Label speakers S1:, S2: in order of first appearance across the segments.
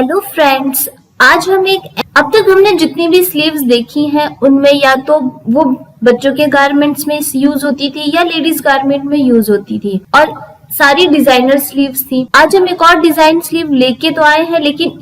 S1: Hello friends, आज हम अब तक हमने जितनी भी स्लीव्स देखी हैं उनमें या तो वो बच्चों के गारमेंट्स में यूज होती थी या लेडीज गारमेंट में यूज होती थी और सारी डिजाइनर स्लीव्स थी। आज हम एक और डिजाइन स्लीव लेके तो आए हैं, लेकिन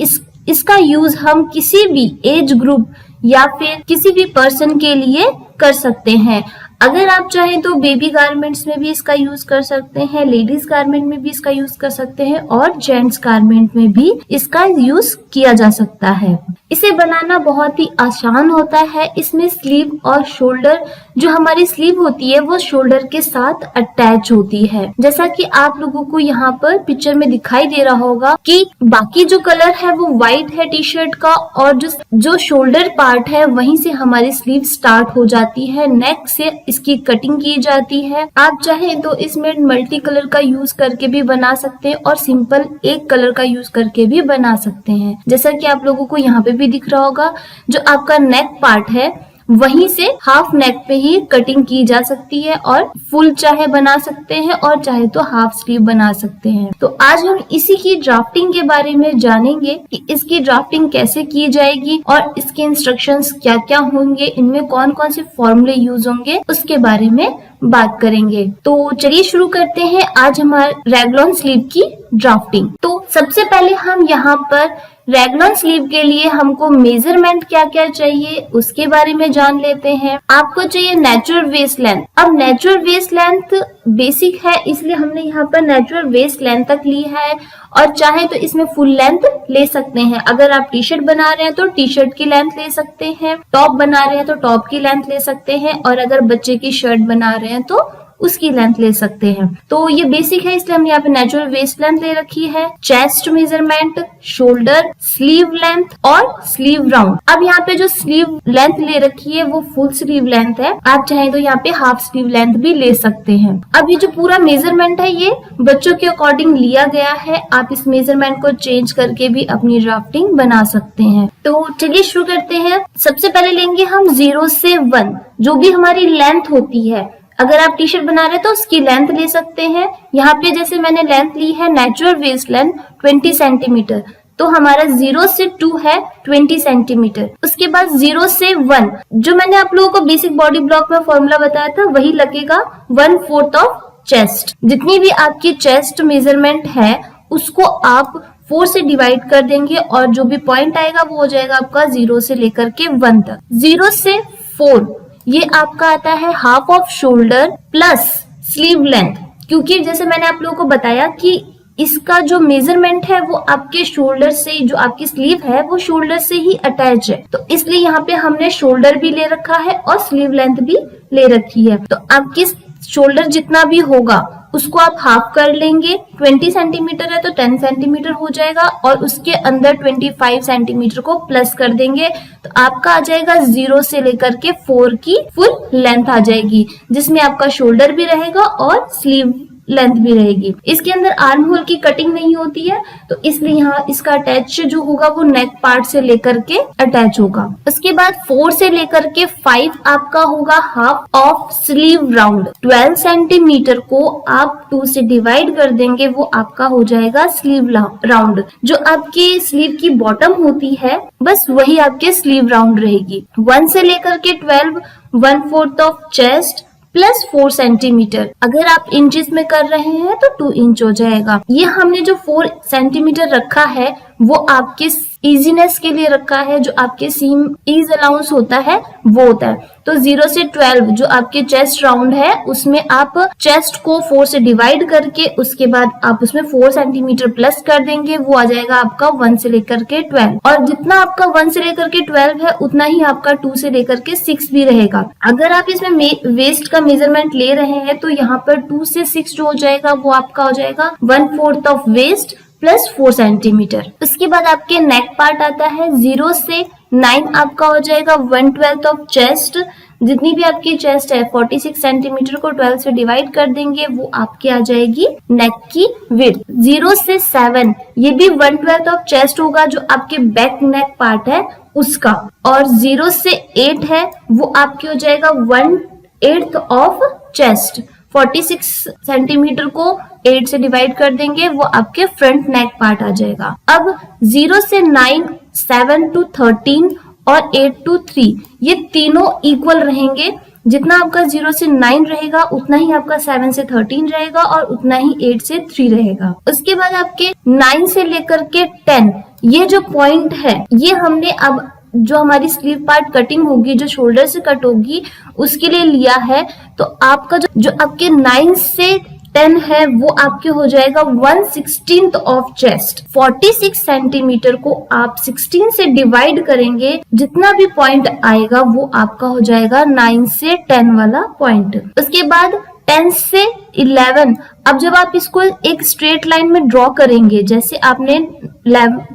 S1: इसका यूज हम किसी भी एज ग्रुप या फिर किसी भी पर्सन के लिए कर सकते हैं। अगर आप चाहें तो बेबी गारमेंट्स में भी इसका यूज कर सकते हैं, लेडीज गारमेंट में भी इसका यूज कर सकते हैं और जेंट्स गारमेंट में भी इसका यूज किया जा सकता है। इसे बनाना बहुत ही आसान होता है। इसमें स्लीव और शोल्डर, जो हमारी स्लीव होती है वो शोल्डर के साथ अटैच होती है। जैसा कि आप लोगों को यहाँ पर पिक्चर में दिखाई दे रहा होगा कि बाकी जो कलर है वो व्हाइट है टी शर्ट का, और जो शोल्डर पार्ट है वहीं से हमारी स्लीव स्टार्ट हो जाती है। नेक से इसकी कटिंग की जाती है। आप चाहें तो इसमें मल्टी कलर का यूज करके भी बना सकते हैं और सिंपल एक कलर का यूज करके भी बना सकते हैं। जैसा कि आप लोगों को यहाँ पे भी दिख रहा होगा, जो आपका नेक पार्ट है वहीं से हाफ नेक पे ही कटिंग की जा सकती है और फुल चाहे बना सकते हैं और चाहे तो हाफ स्लीव बना सकते हैं। तो आज हम इसी की ड्राफ्टिंग के बारे में जानेंगे कि इसकी ड्राफ्टिंग कैसे की जाएगी और इसके इंस्ट्रक्शंस क्या क्या होंगे, इनमें कौन कौन से फॉर्मूले यूज होंगे, उसके बारे में बात करेंगे। तो चलिए शुरू करते हैं आज हमारे रैगलॉन स्लीव की ड्राफ्टिंग। तो सबसे पहले हम यहाँ पर रैगलॉन स्लीव के लिए हमको मेजरमेंट क्या क्या चाहिए उसके बारे में जान लेते हैं। आपको चाहिए नेचुरल वेस्ट लेंथ। अब नेचुरल वेस्ट लेंथ बेसिक है, इसलिए हमने यहाँ पर नेचुरल वेस्ट लेंथ तक ली है, और चाहे तो इसमें फुल लेंथ ले सकते हैं। अगर आप टी शर्ट बना रहे हैं तो टी शर्ट की लेंथ ले सकते हैं, टॉप बना रहे हैं तो टॉप की लेंथ ले सकते हैं, और अगर बच्चे की शर्ट बना रहे हैं तो उसकी लेंथ ले सकते हैं। तो ये बेसिक है, इसलिए हमने यहाँ पे नेचुरल वेस्ट लेंथ ले रखी है। Chest measurement, shoulder, sleeve length और स्लीव राउंड। अब यहाँ पे जो स्लीव लेंथ ले रखी है वो फुल स्लीव लेंथ है। आप चाहें तो यहाँ पे हाफ स्लीव लेंथ भी ले सकते हैं। अब ये जो पूरा मेजरमेंट है ये बच्चों के अकॉर्डिंग लिया गया है। आप इस मेजरमेंट को चेंज करके भी अपनी ड्राफ्टिंग बना सकते हैं। तो चलिए शुरू करते हैं। सबसे पहले लेंगे हम 0 से 1 जो भी हमारी लेंथ होती है। अगर आप टी शर्ट बना रहे हैं तो उसकी लेंथ ले सकते हैं। यहाँ पे जैसे मैंने लेंथ ली है नेचुरल वेस्ट लेंथ 20 सेंटीमीटर, तो हमारा 0 से 2 है 20 सेंटीमीटर। उसके बाद 0 से 1 जो मैंने आप लोगों को बेसिक बॉडी ब्लॉक में फॉर्मूला बताया था वही लगेगा 1/4 ऑफ चेस्ट। जितनी भी आपकी चेस्ट मेजरमेंट है उसको आप 4 से डिवाइड कर देंगे और जो भी पॉइंट आएगा वो हो जाएगा आपका 0 से लेकर के 1 तक। 0 से 4 ये आपका आता है half off shoulder plus sleeve length, क्योंकि जैसे मैंने आप लोगों को बताया कि इसका जो मेजरमेंट है वो आपके शोल्डर से, जो आपकी स्लीव है वो शोल्डर से ही अटैच है, तो इसलिए यहाँ पे हमने शोल्डर भी ले रखा है और स्लीव लेंथ भी ले रखी है। तो आपकी शोल्डर जितना भी होगा उसको आप हाफ कर लेंगे। 20 सेंटीमीटर है तो 10 सेंटीमीटर हो जाएगा और उसके अंदर 25 सेंटीमीटर को प्लस कर देंगे, तो आपका आ जाएगा 0 से लेकर के 4 की फुल लेंथ आ जाएगी, जिसमें आपका शोल्डर भी रहेगा और स्लीव लेंथ भी रहेगी। इसके अंदर आर्म होल की कटिंग नहीं होती है, तो इसलिए यहाँ इसका अटैच जो होगा वो नेक पार्ट से लेकर के अटैच होगा। उसके बाद 4 से लेकर के 5 आपका होगा half of sleeve round. 12 centimetre को आप 2 से डिवाइड कर देंगे, वो आपका हो जाएगा स्लीव राउंड। जो आपकी स्लीव की बॉटम होती है बस वही आपके स्लीव राउंड रहेगी। 1 से लेकर के 12 1/4 ऑफ चेस्ट प्लस 4 सेंटीमीटर। अगर आप इंचेस में कर रहे हैं तो 2 इंच हो जाएगा। ये हमने जो 4 सेंटीमीटर रखा है वो आपके इजीनेस के लिए रखा है, जो आपके सीम ईज अलाउंस होता है वो होता है। तो 0 से 12 जो आपके चेस्ट राउंड है उसमें आप चेस्ट को 4 से डिवाइड करके उसके बाद आप उसमें 4 सेंटीमीटर प्लस कर देंगे, वो आ जाएगा आपका 1 से लेकर के 12। और जितना आपका 1 से लेकर के 12 है उतना ही आपका 2 से लेकर के 6 भी रहेगा। अगर आप इसमें वेस्ट का मेजरमेंट ले रहे हैं तो यहाँ पर 2 से 6 जो हो जाएगा वो आपका हो जाएगा 1/4 ऑफ वेस्ट प्लस 4 सेंटीमीटर। उसके बाद आपके नेक पार्ट आता है 0 से 9 आपका हो जाएगा 1/12 ऑफ चेस्ट। जितनी भी आपकी चेस्ट है 46 सेंटीमीटर को 12 से डिवाइड कर देंगे, वो आपकी आ जाएगी नेक की विड्थ। 0 से 7 ये भी 1/12 ऑफ चेस्ट होगा, जो आपके बैक नेक पार्ट है उसका। और 0 से 8 है वो आपकी हो जाएगा 1/8 ऑफ चेस्ट। 46 सेंटीमीटर को 8 से डिवाइड कर देंगे, वो आपके फ्रंट नेक पार्ट आ जाएगा। अब 0 से 9, 7 to 13 और 8 to 3 ये तीनों इक्वल रहेंगे। जितना आपका 0 से 9 रहेगा उतना ही आपका 7 से 13 रहेगा और उतना ही 8 से 3 रहेगा। उसके बाद आपके 9 से लेकर के 10 ये जो पॉइंट है ये हमने अब जो हमारी स्लीव पार्ट कटिंग होगी, जो शोल्डर से कट होगी, उसके लिए लिया है। तो आपका जो आपके 9 से 10 है वो आपके हो जाएगा 1/16 ऑफ चेस्ट। 46 सेंटीमीटर को आप 16 से डिवाइड करेंगे, जितना भी पॉइंट आएगा वो आपका हो जाएगा 9 से 10 वाला पॉइंट। उसके बाद 10 से 11, अब जब आप इसको एक स्ट्रेट लाइन में ड्रॉ करेंगे, जैसे आपने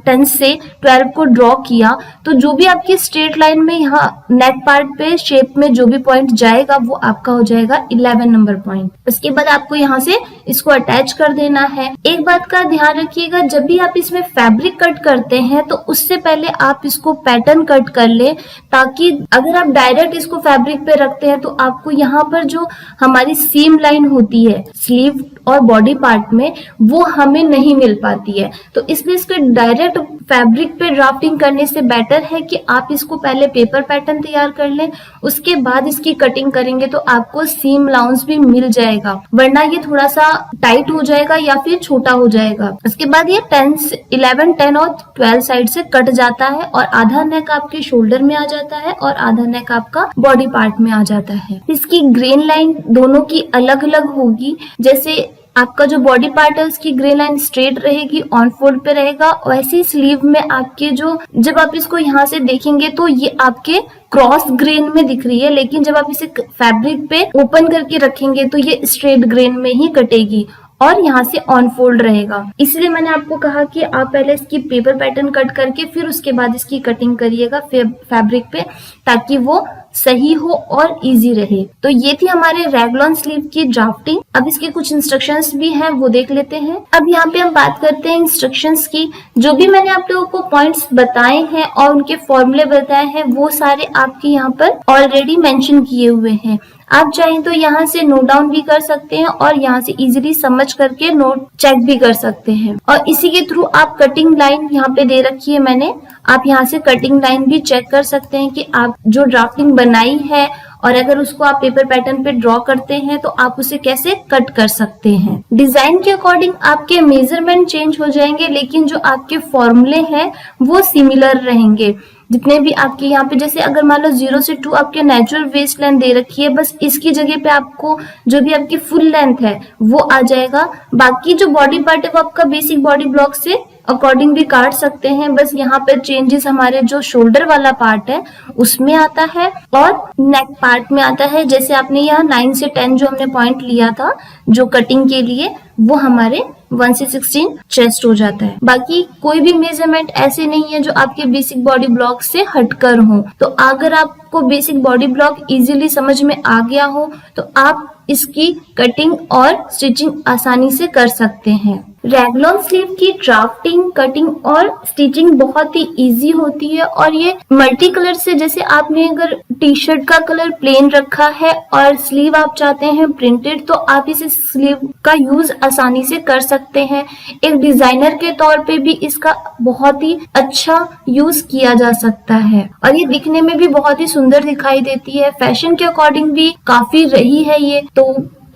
S1: 10 से 12 को ड्रॉ किया, तो जो भी आपकी स्ट्रेट लाइन में यहाँ नेक पार्ट पे शेप में जो भी पॉइंट जाएगा वो आपका हो जाएगा 11 नंबर पॉइंट। उसके बाद आपको यहाँ से इसको अटैच कर देना है। एक बात का ध्यान रखिएगा, जब भी आप इसमें फैब्रिक कट करते हैं तो उससे पहले आप इसको पैटर्न कट कर ले, ताकि अगर आप डायरेक्ट इसको फैब्रिक पे रखते हैं तो आपको यहाँ पर जो हमारी सीम लाइन होती है स्लीव और बॉडी पार्ट में वो हमें नहीं मिल पाती है। तो इसलिए इसको डायरेक्ट फैब्रिक पे ड्राफ्टिंग करने से बेटर है कि आप इसको पहले पेपर पैटर्न तैयार कर लें, उसके बाद इसकी कटिंग करेंगे तो आपको सीम अलाउंस भी मिल जाएगा, वरना ये थोड़ा सा टाइट हो जाएगा या फिर छोटा हो जाएगा। उसके बाद ये 11, 10 और 12 साइड से कट जाता है और आधा नेक आपके शोल्डर में आ जाता है और आधा नेक आपका बॉडी पार्ट में आ जाता है। इसकी ग्रेन लाइन दोनों की अलग अलग होगी। जैसे आपका जो बॉडी पार्ट है उसकी ग्रे लाइन स्ट्रेट रहेगी, ऑन फोल्ड पे रहेगा। वैसे ही स्लीव में आपके जो जब आप इसको यहाँ से देखेंगे तो ये आपके क्रॉस ग्रेन में दिख रही है, लेकिन जब आप इसे फैब्रिक पे ओपन करके रखेंगे तो ये स्ट्रेट ग्रेन में ही कटेगी और यहाँ से ऑन फोल्ड रहेगा। इसलिए मैंने आपको कहा कि आप पहले इसकी पेपर पैटर्न कट करके फिर उसके बाद इसकी कटिंग करिएगा फैब्रिक पे, ताकि वो सही हो और इजी रहे। तो ये थी हमारे रैगलॉन स्लीव की ड्राफ्टिंग। अब इसके कुछ इंस्ट्रक्शंस भी हैं, वो देख लेते हैं। अब यहाँ पे हम बात करते हैं इंस्ट्रक्शंस की। जो भी मैंने आप लोगों को पॉइंट्स बताए हैं और उनके फॉर्मूले बताए हैं वो सारे आपके यहाँ पर ऑलरेडी मेंशन किए हुए हैं। आप चाहें तो यहाँ से नोट डाउन भी कर सकते हैं और यहाँ से इजीली समझ करके नोट चेक भी कर सकते हैं। और इसी के थ्रू आप कटिंग लाइन यहाँ पे दे रखी है मैंने, आप यहाँ से कटिंग लाइन भी चेक कर सकते हैं कि आप जो ड्राफ्टिंग बनाई है और अगर उसको आप पेपर पैटर्न पे ड्रॉ करते हैं तो आप उसे कैसे कट कर सकते हैं। डिजाइन के अकॉर्डिंग आपके मेजरमेंट चेंज हो जाएंगे, लेकिन जो आपके फॉर्मूले हैं वो सिमिलर रहेंगे। जितने भी आपके यहाँ पे, जैसे अगर मान लो 0 से 2 आपके नेचुरल वेस्ट लेंथ दे रखी है, बस इसकी जगह पे आपको जो भी आपकी फुल लेंथ है वो आ जाएगा। बाकी जो बॉडी पार्ट है वो आपका बेसिक बॉडी ब्लॉक से अकॉर्डिंग भी काट सकते हैं। बस यहाँ पे चेंजेस हमारे जो शोल्डर वाला पार्ट है उसमें आता है और नेक पार्ट में आता है। जैसे आपने यहाँ 9 से 10 जो हमने पॉइंट लिया था जो कटिंग के लिए, वो हमारे 1 से 16 चेस्ट हो जाता है। बाकी कोई भी मेजरमेंट ऐसे नहीं है जो आपके बेसिक बॉडी ब्लॉक से हटकर हो। तो अगर आपको बेसिक बॉडी ब्लॉक इजीली समझ में आ गया हो तो आप इसकी कटिंग और स्टिचिंग आसानी से कर सकते हैं। रैगलॉन स्लीव की ड्राफ्टिंग, कटिंग और स्टिचिंग बहुत ही इजी होती है और ये मल्टी कलर से, जैसे आपने अगर टी शर्ट का कलर प्लेन रखा है और स्लीव आप चाहते हैं प्रिंटेड, तो आप इस स्लीव का यूज आसानी से कर सकते हैं। एक डिजाइनर के तौर पे भी इसका बहुत ही अच्छा यूज किया जा सकता है और ये दिखने में भी बहुत ही सुंदर दिखाई देती है। फैशन के अकॉर्डिंग भी काफी रही है ये। तो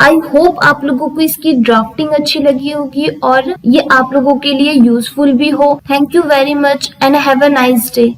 S1: आई होप आप लोगों को इसकी ड्राफ्टिंग अच्छी लगी होगी और ये आप लोगों के लिए यूजफुल भी हो। Thank you very much and have a nice day.